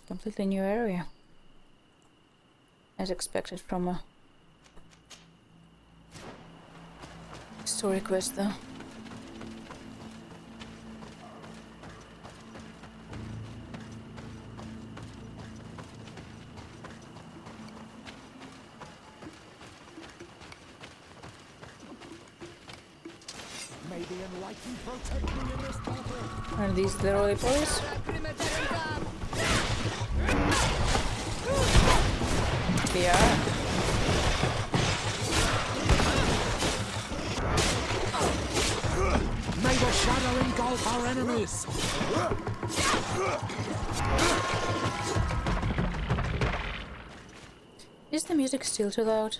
Completely new area. As expected from a story quest though. Are these the roly polies? They are. May the shadow engulf our enemies! Is the music still too loud?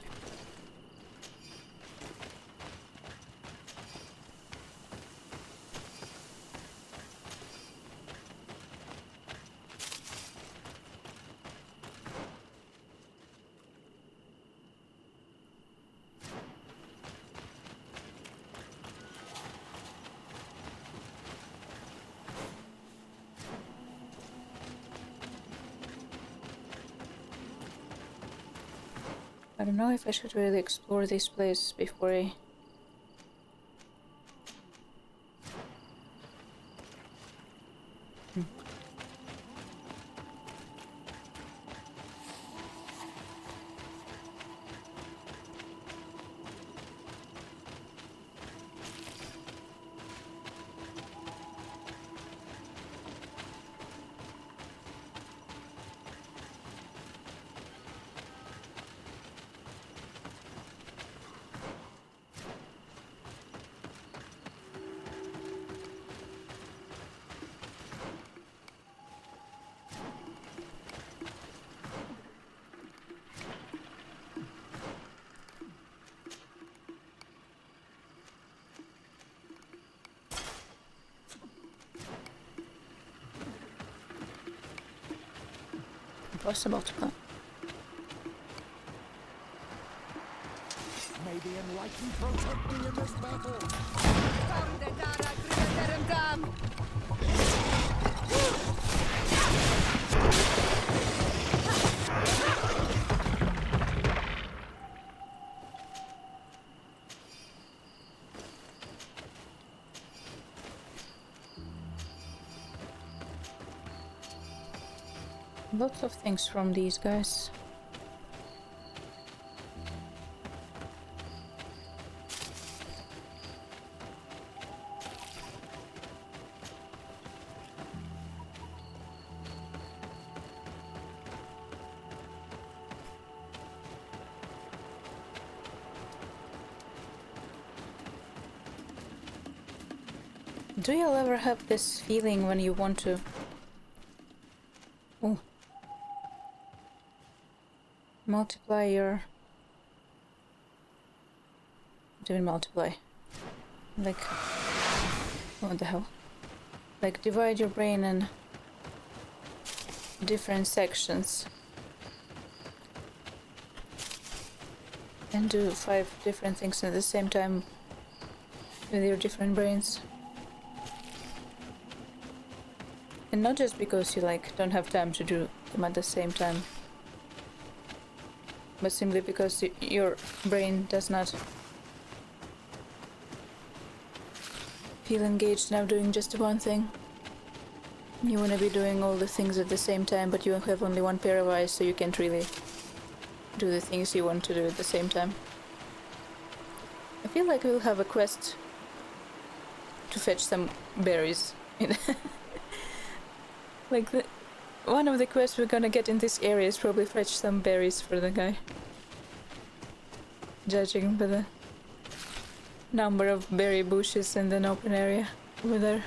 I don't know if I should really explore this place before I... Impossible to come. May the enlightened protect me in this battle! Lots of things from these guys. Do you ever have this feeling when you want to... Oh. Multiply your... Doing multiply. Like... What the hell? Like divide your brain in different sections. And do 5 different things at the same time with your different brains. And not just because you like don't have time to do them at the same time, but simply because your brain does not feel engaged now doing just one thing. You want to be doing all the things at the same time, but you have only one pair of eyes, so you can't really do the things you want to do at the same time. I feel like we'll have a quest to fetch some berries. Like one of the quests we're gonna get in this area is probably fetch some berries for the guy. Judging by the number of berry bushes in an open area over there.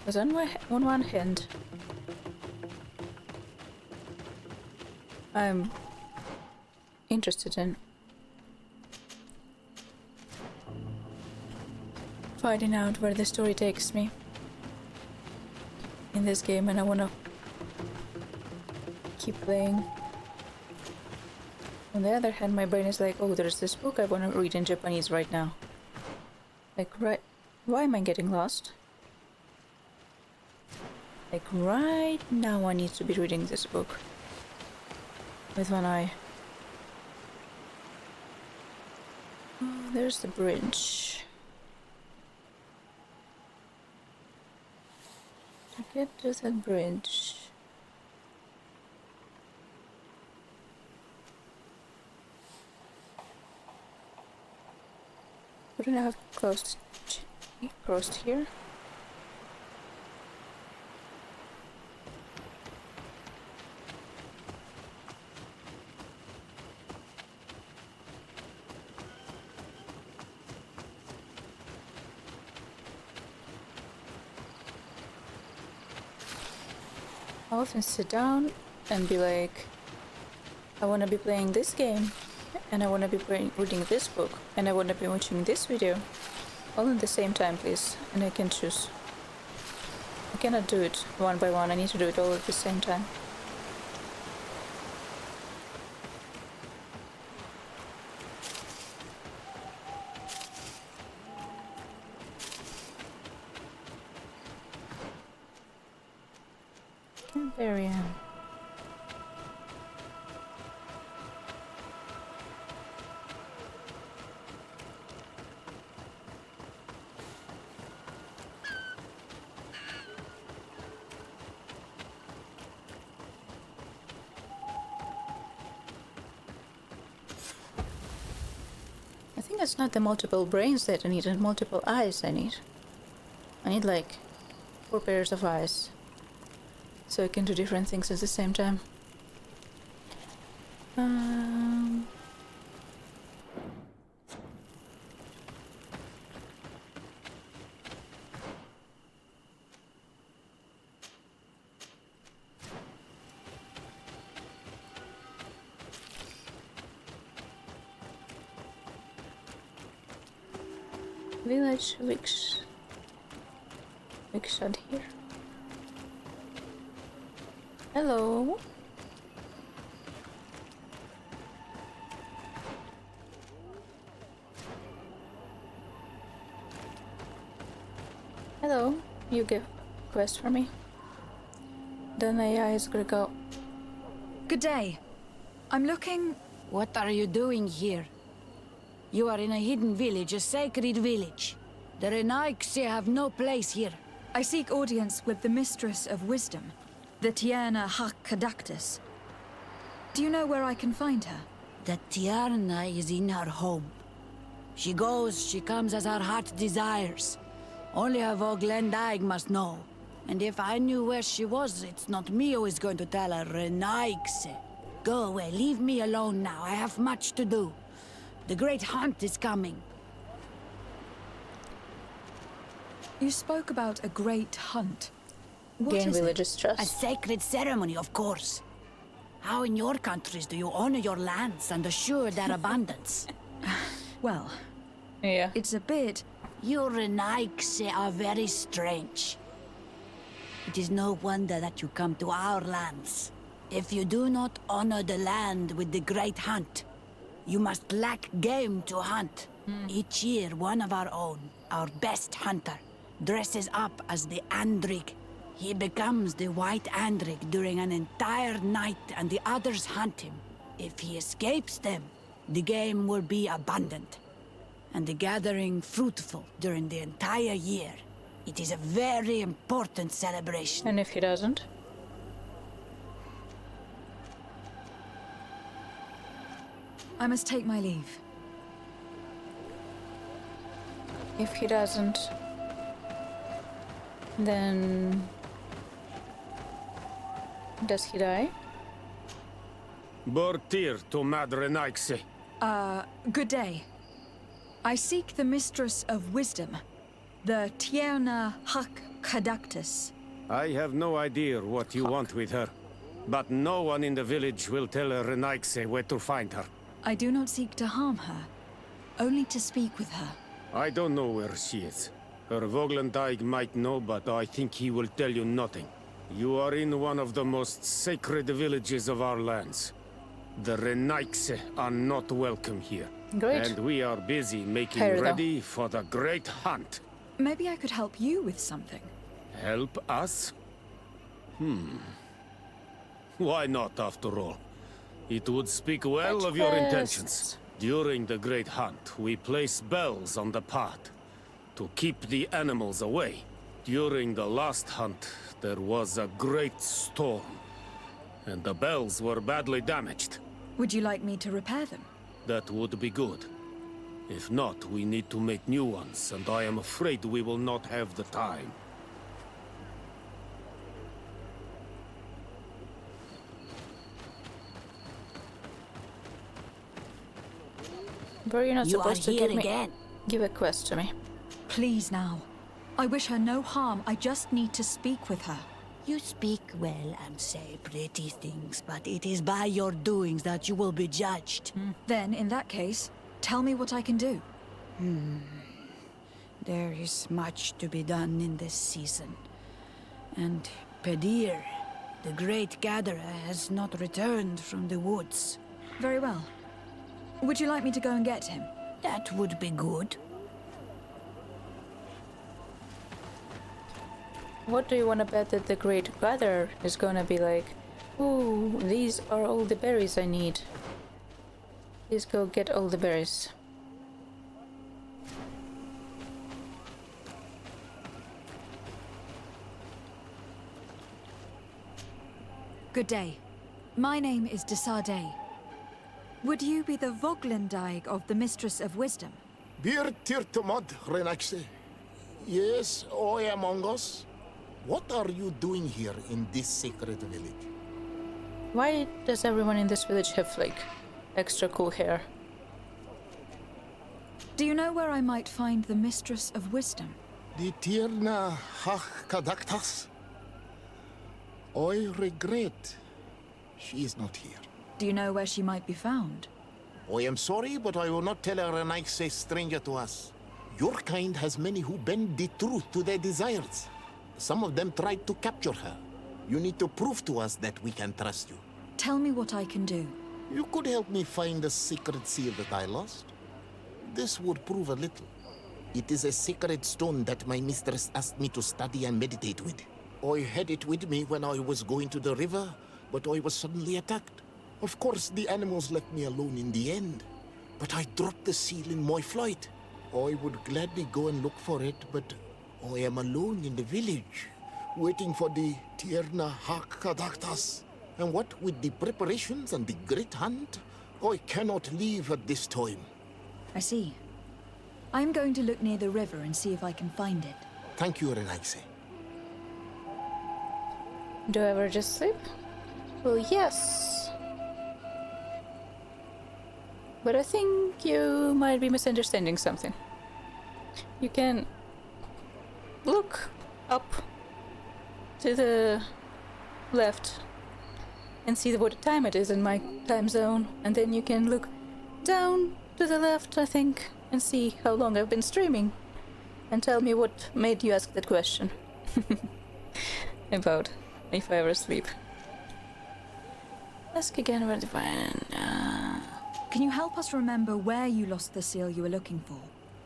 Because on one hand, I'm interested in finding out where the story takes me. playing this game and I wanna keep playing. On the other hand, my brain is like, oh, there's this book I wanna read in Japanese right now. Like, right, why am I getting lost? Like, right now I need to be reading this book. With one eye. Oh, there's the bridge. To get to the bridge. Couldn't I have crossed here? I often sit down and be like, I want to be playing this game, and I want to be reading this book, and I want to be watching this video, all at the same time, please, and I can choose. I cannot do it one by one, I need to do it all at the same time. There we are. I think it's not the multiple brains that I need and multiple eyes I need. I need like 4 pairs of eyes. So I can do different things at the same time. Village Wixshad here. Hello. Hello. You give a quest for me. Then AI is gonna go. Good day. I'm looking... What are you doing here? You are in a hidden village, a sacred village. The Renaikse have no place here. I seek audience with the Mistress of Wisdom, the Tierna Hakkadactus. Do you know where I can find her? The Tierna is in her home. She goes, she comes as her heart desires. Only her Voglendaig must know. And if I knew where she was, it's not me who is going to tell her, Renaikse. Go away, leave me alone now, I have much to do. The great hunt is coming. You spoke about a great hunt. What Gain is villages' A trust. sacred ceremony, of course. How in your countries do you honor your lands and assure their abundance? Well, Yeah. it's a bit... You Renaikse are very strange. It is no wonder that you come to our lands. If you do not honor the land with the great hunt, you must lack game to hunt. Each year, one of our own, our best hunter, dresses up as the Andrig. He becomes the White Andrig during an entire night and the others hunt him. If he escapes them, the game will be abundant. And the gathering fruitful during the entire year. It is a very important celebration. And if he doesn't? I must take my leave. If he doesn't, then does he die? Bortir to Madre Naikse. Good day. I seek the Mistress of Wisdom, the Tierna Hakkadactus. I have no idea what you want with her, but no one in the village will tell Renaikse where to find her. I do not seek to harm her, only to speak with her. I don't know where she is. Her Voglendaig might know, but I think he will tell you nothing. You are in one of the most sacred villages of our lands. The Renaikse are not welcome here. Great. And we are busy making Here, though. ready for the great hunt. Maybe I could help you with something. Help us? Why not, after all? It would speak well of your intentions. During the great hunt, we place bells on the path to keep the animals away. During the last hunt, there was a great storm, and the bells were badly damaged. Would you like me to repair them? That would be good. If not, we need to make new ones, and I am afraid we will not have the time. Bro, you're not You are supposed to here give me. again. Give a quest to me. Please now. I wish her no harm. I just need to speak with her. You speak well and say pretty things, but it is by your doings that you will be judged. Then, in that case, tell me what I can do. There is much to be done in this season. And Pedir, the great gatherer, has not returned from the woods. Very well. Would you like me to go and get him? That would be good. What do you want to bet that the Great Gatherer is gonna be like? Ooh, these are all the berries I need. Please go get all the berries. Good day. My name is Desade. Would you be the Voglendaig of the Mistress of Wisdom? Bir tirtamad, Renaxe. Yes, I am among us. What are you doing here in this sacred village? Why does everyone in this village have like extra cool hair? Do you know where I might find the Mistress of Wisdom? The Tirna Hach Kadaktas. I regret she is not here. Do you know where she might be found? I am sorry, but I will not tell her a nice stranger to us. Your kind has many who bend the truth to their desires. Some of them tried to capture her. You need to prove to us that we can trust you. Tell me what I can do. You could help me find the sacred seal that I lost. This would prove a little. It is a sacred stone that my mistress asked me to study and meditate with. I had it with me when I was going to the river, but I was suddenly attacked. Of course, the animals left me alone in the end. But I dropped the seal in my flight. I would gladly go and look for it, but I am alone in the village, waiting for the Tierna Hakadaktas. And what with the preparations and the great hunt, I cannot leave at this time. I see. I'm going to look near the river and see if I can find it. Thank you, Renaise. Do I ever just sleep? Well, yes. But I think you might be misunderstanding something. You can look up to the left and see what time it is in my time zone, and then you can look down to the left, I think, and see how long I've been streaming, and tell me what made you ask that question. About if I ever sleep. Ask again where to find. Can you help us remember where you lost the seal you were looking for?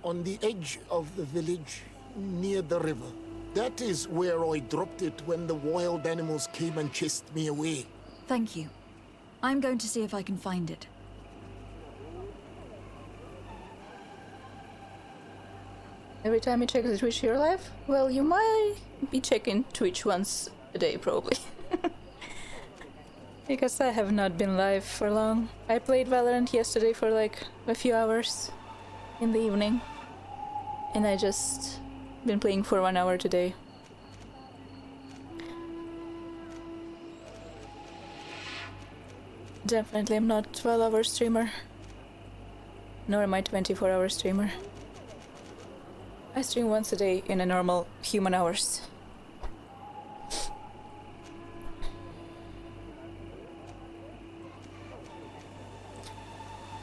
On the edge of the village, near the river. That is where I dropped it when the wild animals came and chased me away. Thank you. I'm going to see if I can find it. Every time you check the Twitch you're live? Well, you might be checking Twitch once a day, probably. Because I have not been live for long. I played Valorant yesterday for like a few hours in the evening. And I just been playing for 1 hour today. Definitely I'm not 12-hour streamer. Nor am I 24-hour streamer. I stream once a day in a normal human hours.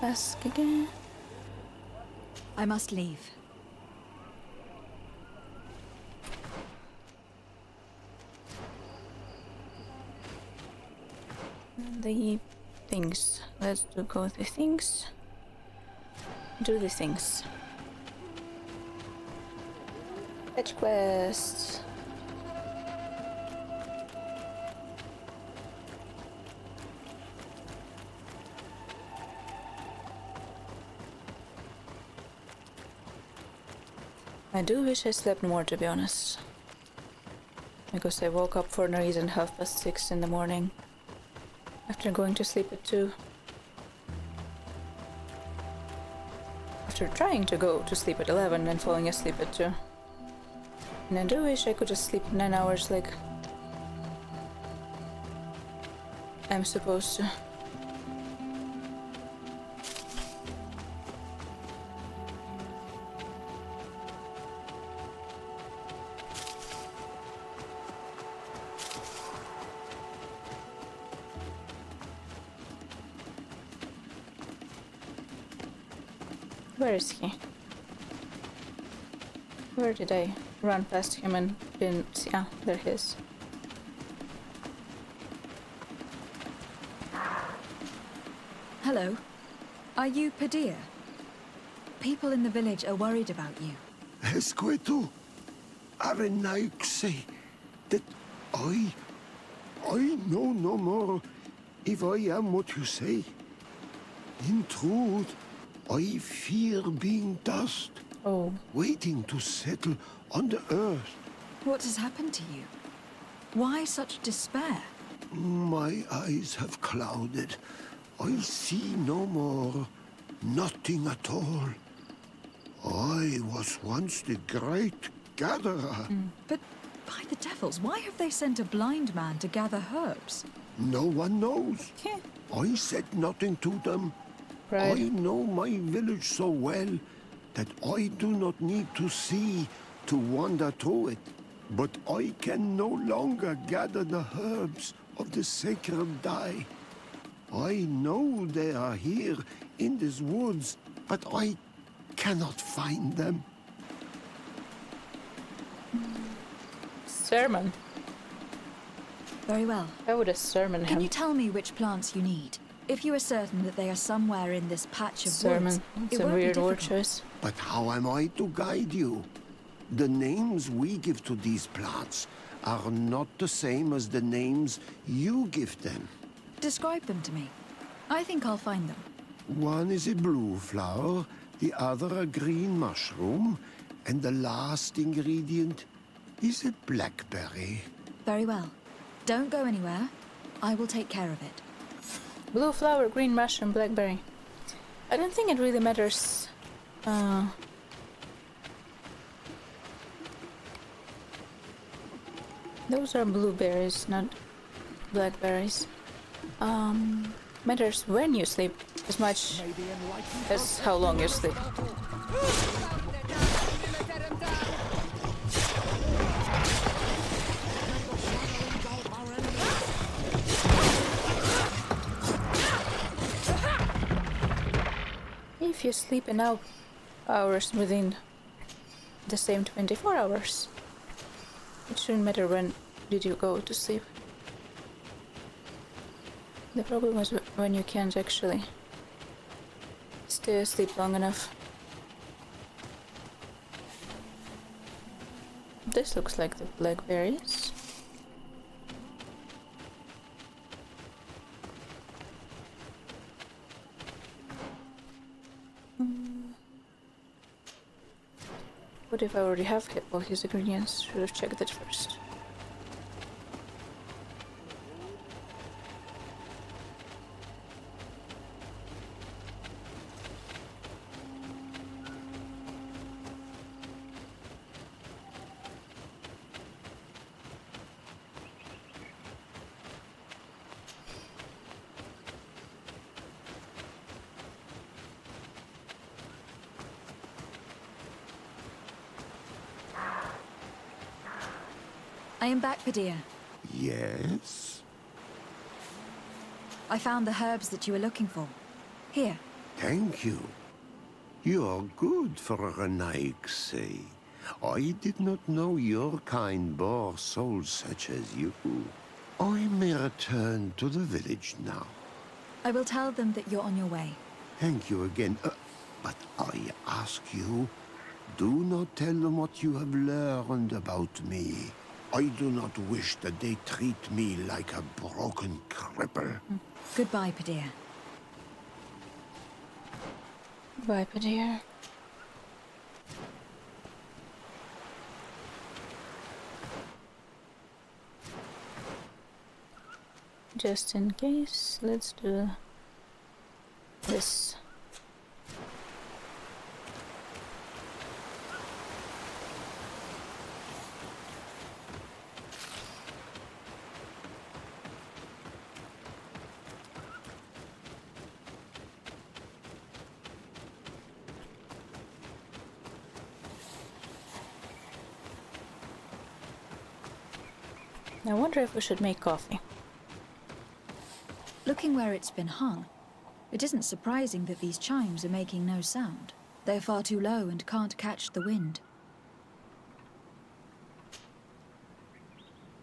Ask again. I must leave. The things. Let's go the things. Do the things. Fetch quest. I do wish I slept more, to be honest. Because I woke up for no reason 6:30 in the morning. After going to sleep at 2. After trying to go to sleep at 11 and falling asleep at 2. And I do wish I could just sleep 9 hours like I'm supposed to. Where is he? Where did I run past him and didn't see? Ah, there he is. Hello. Are you Padilla? People in the village are worried about you. Esqueto, Arenaik say that I know no more if I am what you say. In truth, I fear being dust, waiting to settle on the earth. What has happened to you? Why such despair? My eyes have clouded. I see no more, nothing at all. I was once the great gatherer. But by the devils, why have they sent a blind man to gather herbs? No one knows. I said nothing to them. Right. I know my village so well that I do not need to see to wander through it. But I can no longer gather the herbs of the sacred dye. I know they are here in these woods, but I cannot find them. Sermon. Very well. I would have sermon Can him. you tell me which plants you need? If you are certain that they are somewhere in this patch of Sermon. woods, It's it a won't be weird word difficult. choice. But how am I to guide you? The names we give to these plants are not the same as the names you give them. Describe them to me. I think I'll find them. One is a blue flower, the other a green mushroom, and the last ingredient is a blackberry. Very well. Don't go anywhere. I will take care of it. Blue flower, green mushroom, blackberry. I don't think it really matters. Those are blueberries, not blackberries. Matters when you sleep as much as how long you sleep. If you sleep enough hours within the same 24 hours, it shouldn't matter when did you go to sleep. The problem is when you can't actually stay asleep long enough. This looks like the blackberries. What if I already have all his ingredients? Should have checked that first. I am back, Padilla. Yes? I found the herbs that you were looking for. Here. Thank you. You are good for a Naik say. I did not know your kind bore souls such as you. I may return to the village now. I will tell them that you're on your way. Thank you again. But I ask you, do not tell them what you have learned about me. I do not wish that they treat me like a broken cripple. Goodbye, Padir. Bye, Padir. Just in case, let's do this. I wonder if we should make coffee. Looking where it's been hung, it isn't surprising that these chimes are making no sound. They're far too low and can't catch the wind.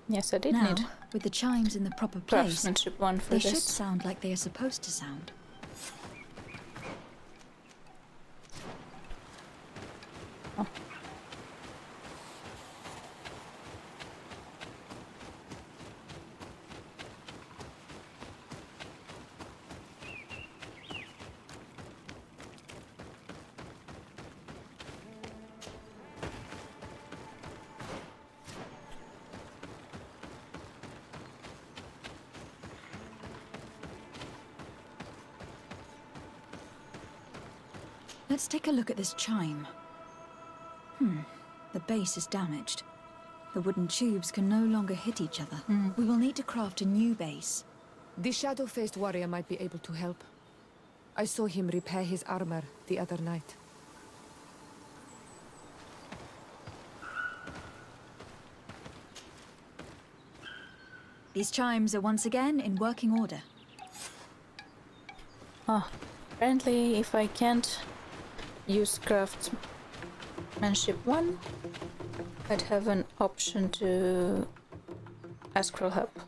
Yes, I did Now, need with the chimes in the proper place, craftsmanship one for they should this. sound like they are supposed to sound. Oh. Let's take a look at this chime. The base is damaged. The wooden tubes can no longer hit each other. We will need to craft a new base. The shadow-faced warrior might be able to help. I saw him repair his armor the other night. These chimes are once again in working order. Apparently, if I can't use craftsmanship 1, I'd have an option to ask for help.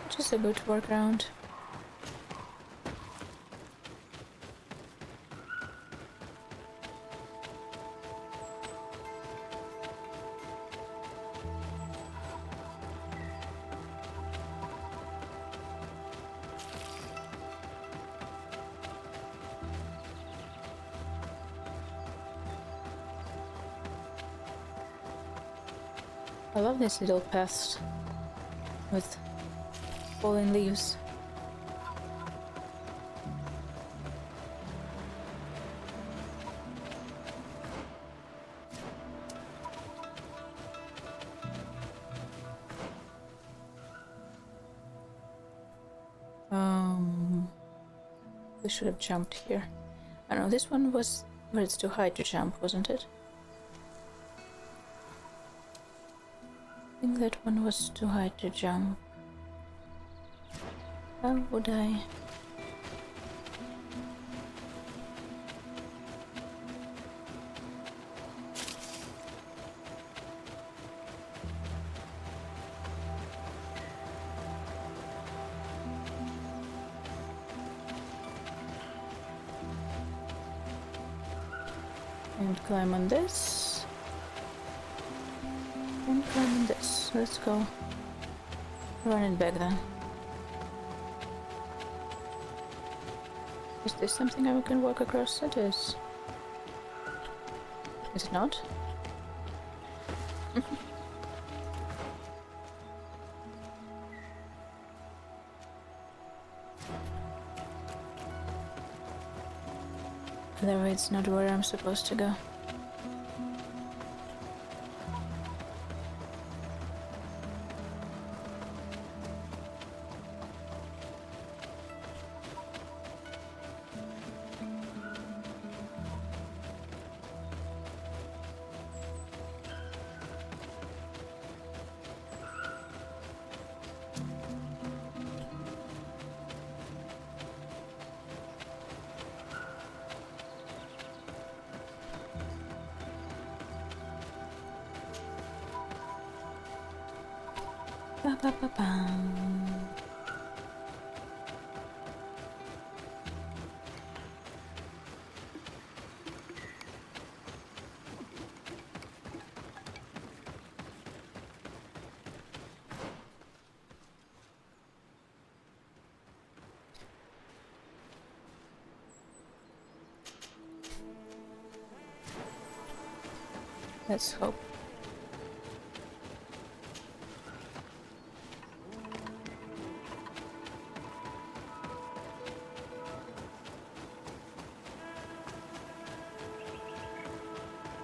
Which is a good workaround. I love these little paths with fallen leaves. We should have jumped here. I don't know, this one was where it's too high to jump, wasn't it? I think that one was too high to jump. How would I? And climb on this. And climb on this. Let's go. Run it back then. Is this something I can walk across? It is. Is it not? Either way, it's not where I'm supposed to go. Ba, ba, ba, ba. Let's hope.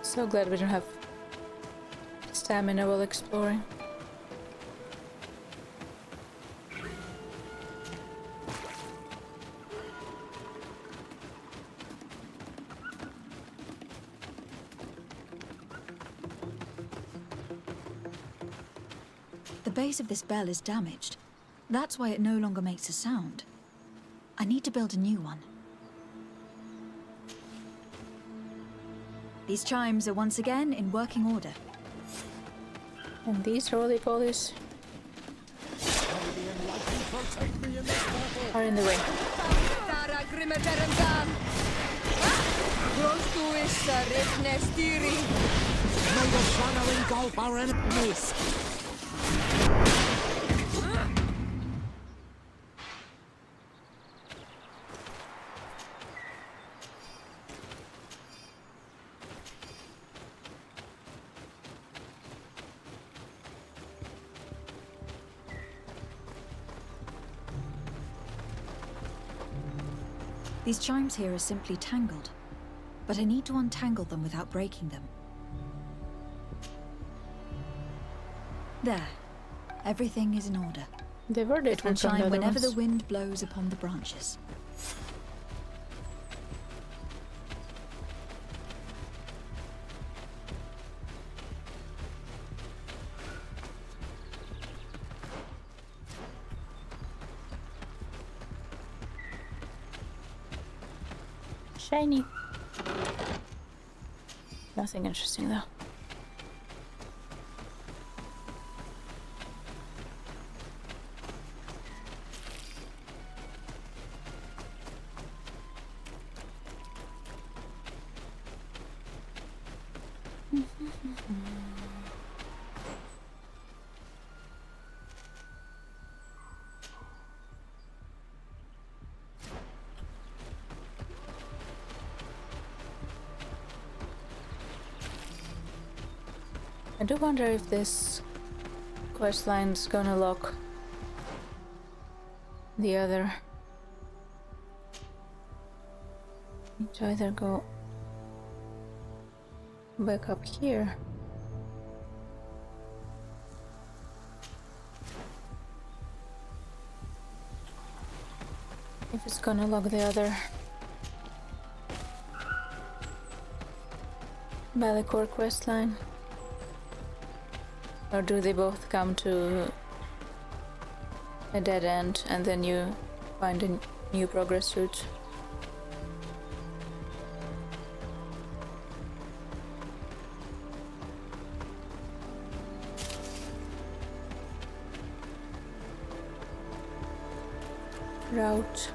So glad we don't have stamina while exploring. The base of this bell is damaged. That's why it no longer makes a sound. I need to build a new one. These chimes are once again in working order. And these roly-polies are in the way. May the shadow engulf our enemies. These chimes here are simply tangled, but I need to untangle them without breaking them. There. Everything is in order. They were It will different from the chime other whenever the ones. wind blows upon the branches. Shiny. Nothing interesting though. I do wonder if this quest line's gonna lock the other. Need to either go back up here. If it's gonna lock the other Bellicor quest line. Or do they both come to a dead end and then you find a new progress route? Route.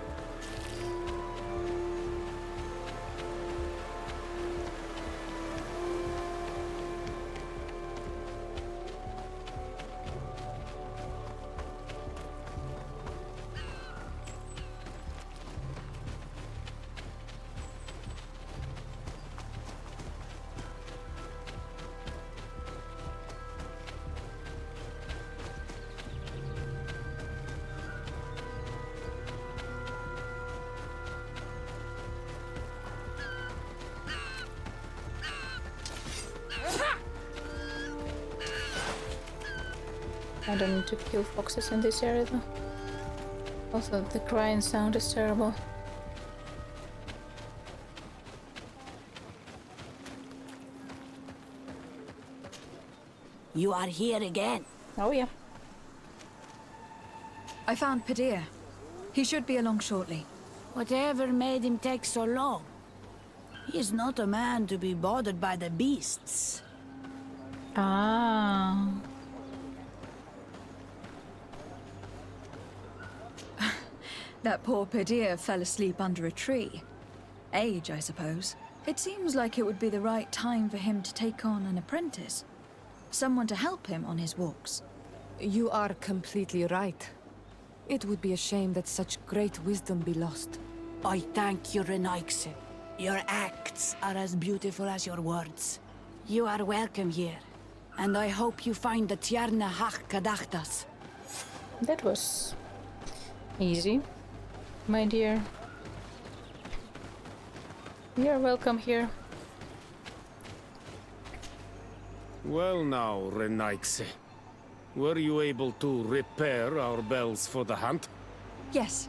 I don't need to kill foxes in this area though. Also, the crying sound is terrible. You are here again. Oh yeah. I found Padir. He should be along shortly. Whatever made him take so long? He is not a man to be bothered by the beasts. Ah. That poor Pedir fell asleep under a tree. Age, I suppose. It seems like it would be the right time for him to take on an apprentice. Someone to help him on his walks. You are completely right. It would be a shame that such great wisdom be lost. I thank you, Renaikse. Your acts are as beautiful as your words. You are welcome here, and I hope you find the Tierna Hach Kadachtas. That was easy, my dear. You're welcome here. Well now, Renaikse. Were you able to repair our bells for the hunt? Yes,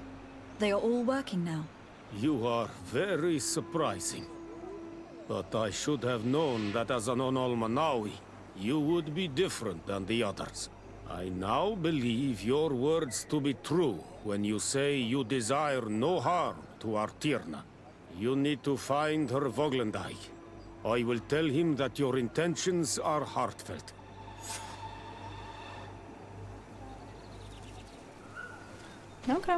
they are all working now. You are very surprising. But I should have known that as an Onolmanawi, you would be different than the others. I now believe your words to be true when you say you desire no harm to our Tierna. You need to find her Voglendai. I will tell him that your intentions are heartfelt. Okay.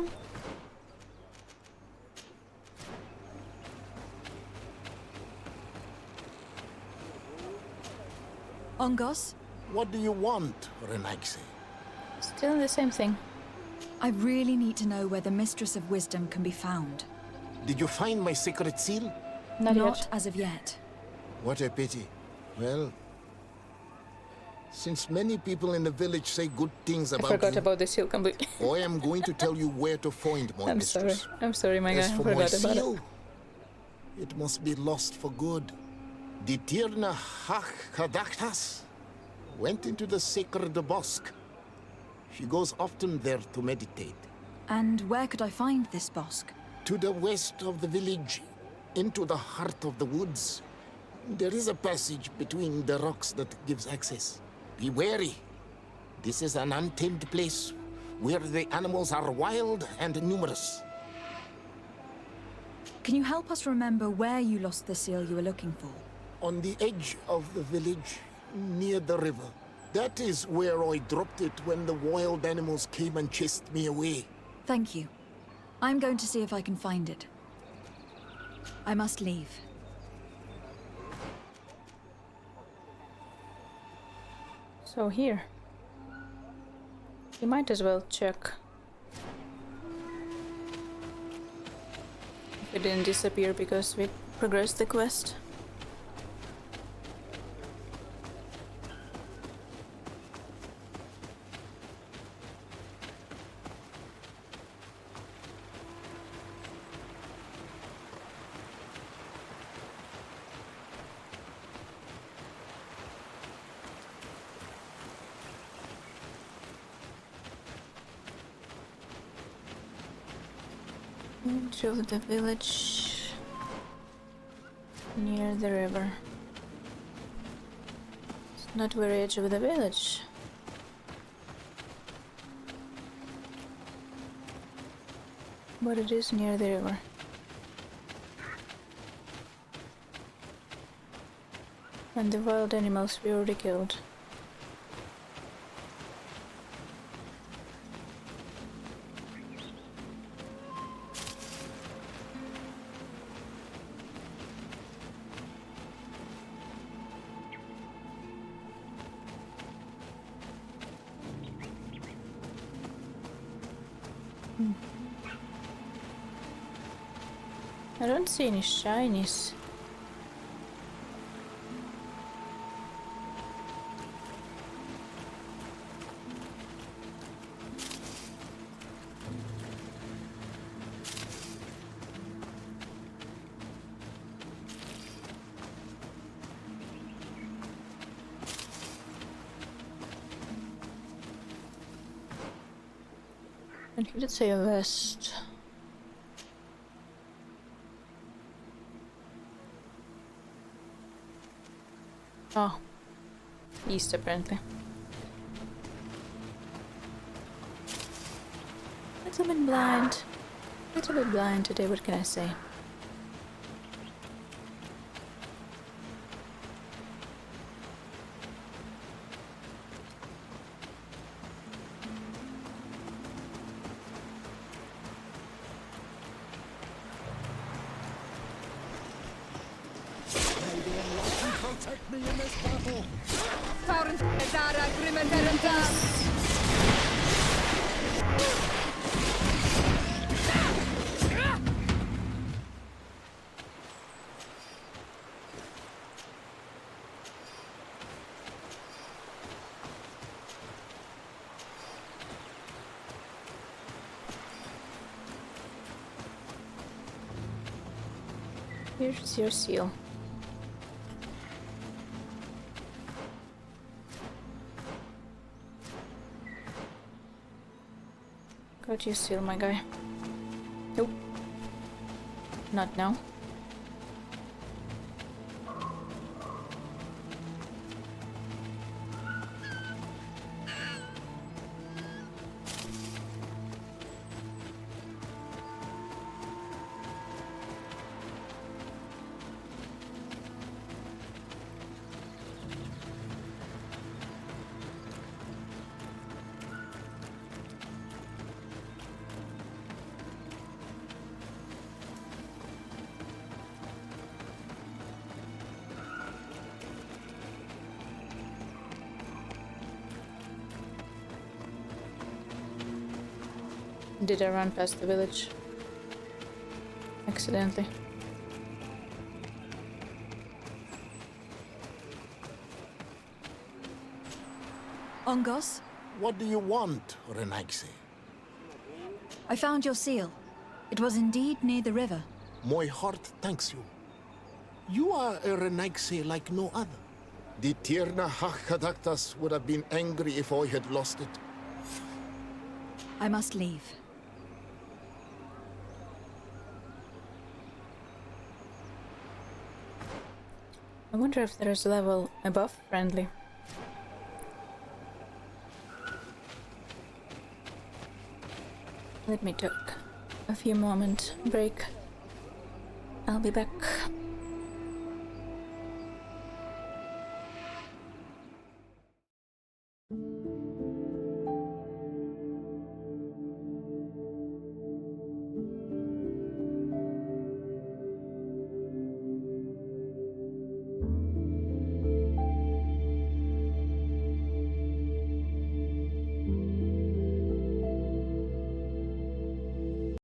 Ongos, What do you want, Renaikse? Still the same thing. I really need to know where the Mistress of Wisdom can be found. Did you find my secret seal? Not Not yet. as of yet. What a pity. Well, since many people in the village say good things I about forgot you, about the seal completely. I am going to tell you where to find my I'm sorry. mistress. I'm sorry, my guy. I As for my forgot about it. seal, it must be lost for good. The Tirna Hach Kadachtas went into the sacred bosque. She goes often there to meditate. And where could I find this bosque? To the west of the village, into the heart of the woods. There is a passage between the rocks that gives access. Be wary. This is an untamed place where the animals are wild and numerous. Can you help us remember where you lost the seal you were looking for? On the edge of the village, near the river. That is where I dropped it when the wild animals came and chased me away. Thank you. I'm going to see if I can find it. I must leave. So here. You might as well check. If it didn't disappear because we progressed the quest. To the village near the river. It's not very edge of the village. But it is near the river. And the wild animals we already killed. I don't see any shinies. And he did say a vest. Oh, east apparently. Little bit blind. Little bit blind today, what can I say? protect me in this battle. Here's your seal. Got your seal, my guy. Nope. Not now. Did I run past the village? Accidentally. Ongos, What do you want, Renaigse? I found your seal. It was indeed near the river. My heart thanks you. You are a Renaigse like no other. The Tirna Hakadaktas would have been angry if I had lost it. I must leave. I wonder if there's a level above friendly. Let me take a few moment break. I'll be back.